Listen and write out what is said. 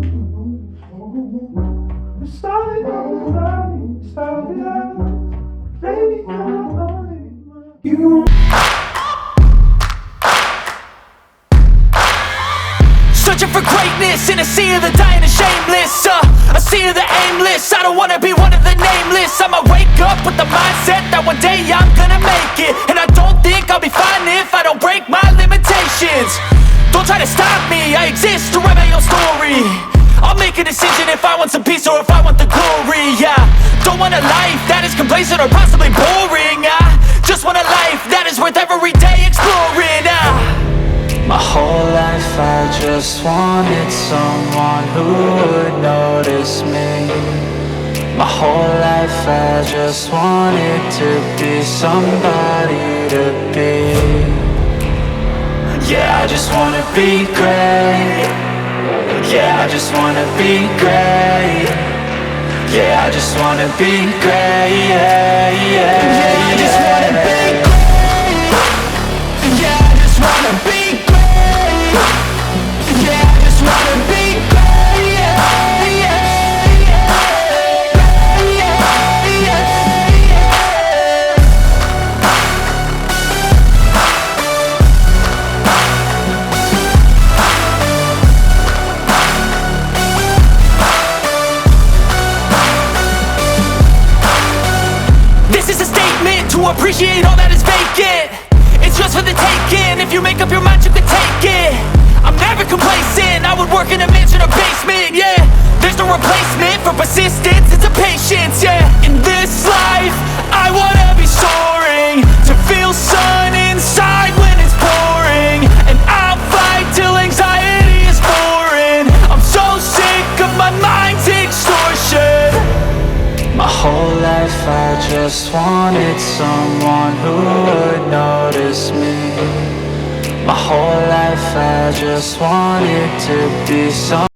Searching for greatness in a sea of the dying and shameless, a sea of the aimless. I don't wanna be one of the nameless. I'ma wake up with the mindset that one day I'm gonna make it. And I don't think I'll be fine if I don't break my limitations. Don't try to stop me, I exist to write my own story. I'll make a decision if I want some peace or if I want the glory. Yeah, don't want a life that is complacent or possibly boring. I just want a life that is worth every day exploring. My whole life I just wanted someone who would notice me. My whole life I just wanted to be somebody to be. Yeah, I just wanna be great. Yeah, I just wanna be great. Yeah, I just wanna be great. Yeah, yeah, yeah, I just wanna be great. Yeah, I just wanna be great. Yeah, I just wanna be great. Yeah, yeah, yeah, yeah, yeah. This is a statement to appreciate all that is vacant. It's yours for the taking. If you make up your mind, you can take it. I'm never complacent. I would work in a mansion or basement. Yeah, there's no replacement for persistence. It's a patience. Yeah, in this life I wanna be soaring, to feel sun inside when it's pouring. And I'll fight till anxiety is foreign. I'm so sick of my mind's extortion. My whole life I just wanted someone who would notice me. My whole life I just wanted to be someone